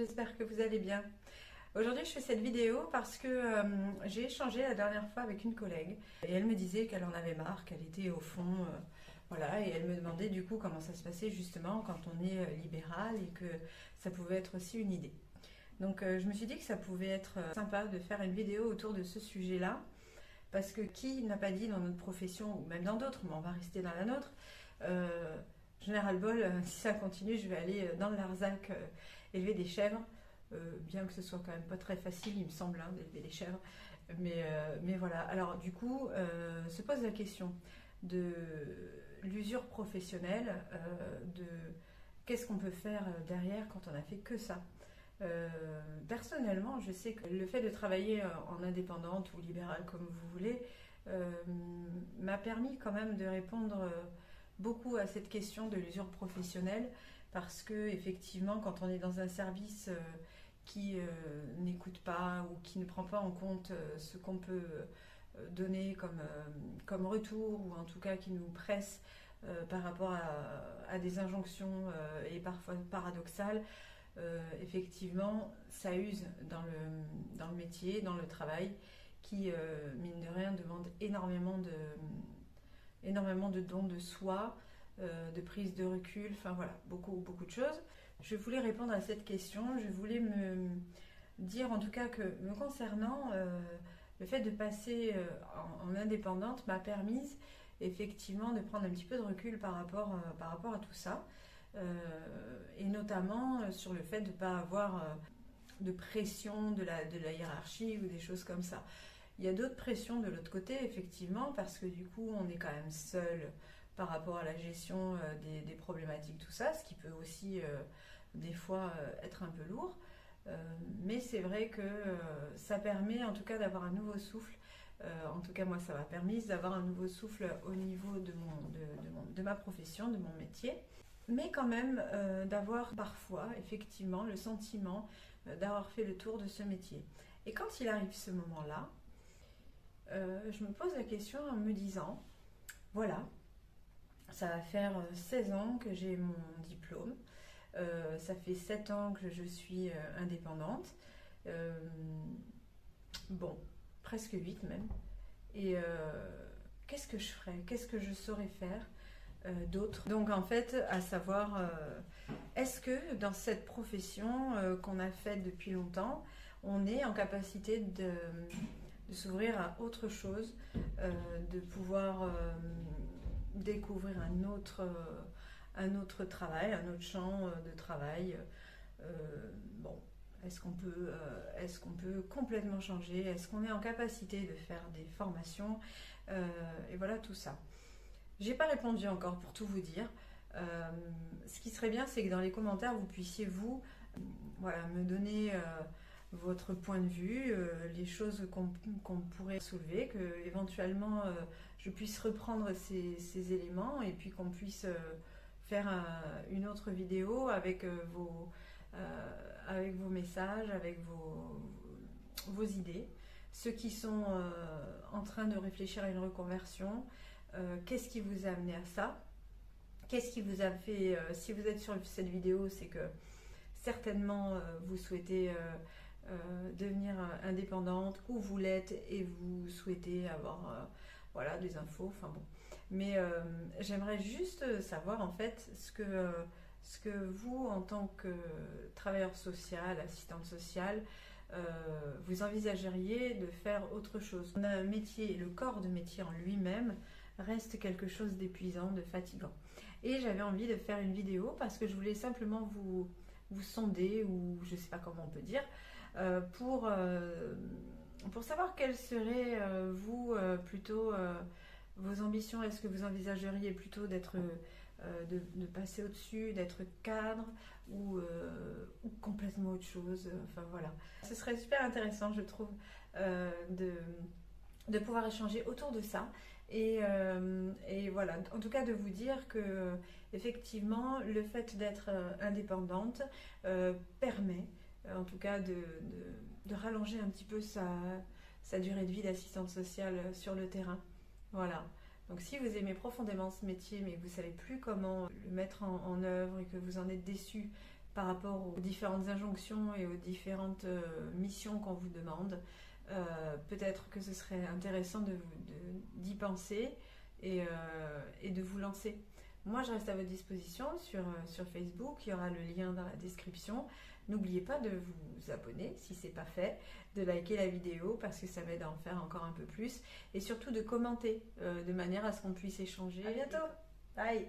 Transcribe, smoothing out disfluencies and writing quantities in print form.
j'espère que vous allez bien. Aujourd'hui je fais cette vidéo parce que j'ai échangé la dernière fois avec une collègue et elle me disait qu'elle en avait marre, qu'elle était au fond, voilà, et elle me demandait du coup comment ça se passait justement quand on est libéral et que ça pouvait être aussi une idée. Donc je me suis dit que ça pouvait être sympa de faire une vidéo autour de ce sujet-là parce que qui n'a pas dit dans notre profession ou même dans d'autres, mais on va rester dans la nôtre, général bol, si ça continue, je vais aller dans le Larzac élever des chèvres, bien que ce soit quand même pas très facile, il me semble, hein, d'élever des chèvres. Mais voilà, alors du coup, se pose la question de l'usure professionnelle, de qu'est-ce qu'on peut faire derrière quand on a fait que ça. Personnellement, je sais que le fait de travailler en indépendante ou libérale, comme vous voulez, m'a permis quand même de répondre beaucoup à cette question de l'usure professionnelle, parce que effectivement, quand on est dans un service qui n'écoute pas ou qui ne prend pas en compte ce qu'on peut donner comme retour, ou en tout cas qui nous presse par rapport à des injonctions et parfois paradoxales, effectivement, ça use dans le métier, dans le travail, qui, mine de rien, demande énormément de dons de soi, de prise de recul, enfin voilà, beaucoup de choses. Je voulais répondre à cette question, je voulais me dire en tout cas que me concernant, le fait de passer en indépendante m'a permise effectivement de prendre un petit peu de recul par rapport à tout ça. Et notamment sur le fait de ne pas avoir de pression de la hiérarchie ou des choses comme ça. Il y a d'autres pressions de l'autre côté, effectivement, parce que du coup, on est quand même seul par rapport à la gestion des problématiques, tout ça, ce qui peut aussi des fois être un peu lourd. Mais c'est vrai que ça permet en tout cas d'avoir un nouveau souffle. En tout cas, moi, ça m'a permis d'avoir un nouveau souffle au niveau de ma profession, de mon métier. Mais quand même d'avoir parfois effectivement le sentiment d'avoir fait le tour de ce métier. Et quand il arrive ce moment-là, je me pose la question en me disant, voilà, ça va faire 16 ans que j'ai mon diplôme, ça fait 7 ans que je suis indépendante, bon, presque 8 même, et qu'est-ce que je ferais, qu'est-ce que je saurais faire d'autres. Donc en fait, à savoir, est-ce que dans cette profession qu'on a faite depuis longtemps, on est en capacité de s'ouvrir à autre chose, de pouvoir découvrir un autre travail, un autre champ de travail. Bon, est-ce qu'on peut complètement changer? Est-ce qu'on est en capacité de faire des formations? Et voilà tout ça. J'ai pas répondu encore pour tout vous dire. Ce qui serait bien, c'est que dans les commentaires, vous puissiez voilà, me donner votre point de vue, les choses qu'on pourrait soulever, que éventuellement je puisse reprendre ces éléments et puis qu'on puisse faire une autre vidéo avec vos messages, avec vos idées. Ceux qui sont en train de réfléchir à une reconversion, qu'est-ce qui vous a amené à ça? Qu'est-ce qui vous a fait, si vous êtes sur cette vidéo, c'est que certainement vous souhaitez devenir indépendante, ou vous l'êtes et vous souhaitez avoir voilà, des infos, enfin bon. Mais j'aimerais juste savoir en fait ce que vous, en tant que travailleur social, assistante sociale, vous envisageriez de faire autre chose. On a un métier, le corps de métier en lui-même reste quelque chose d'épuisant, de fatigant. Et j'avais envie de faire une vidéo parce que je voulais simplement vous sonder, ou je ne sais pas comment on peut dire, pour savoir quelles seraient plutôt vos ambitions. Est-ce que vous envisageriez plutôt de passer au-dessus, d'être cadre, ou complètement autre chose, enfin voilà. Ce serait super intéressant, je trouve, de pouvoir échanger autour de ça. Et voilà, en tout cas de vous dire que effectivement le fait d'être indépendante permet en tout cas de rallonger un petit peu sa durée de vie d'assistante sociale sur le terrain. Voilà. Donc si vous aimez profondément ce métier mais que vous ne savez plus comment le mettre en œuvre et que vous en êtes déçu par rapport aux différentes injonctions et aux différentes missions qu'on vous demande. Peut-être que ce serait intéressant d'y penser et de vous lancer. Moi, je reste à votre disposition sur Facebook. Il y aura le lien dans la description. N'oubliez pas de vous abonner si ce n'est pas fait, de liker la vidéo parce que ça m'aide à en faire encore un peu plus et surtout de commenter de manière à ce qu'on puisse échanger. À bientôt. Bye.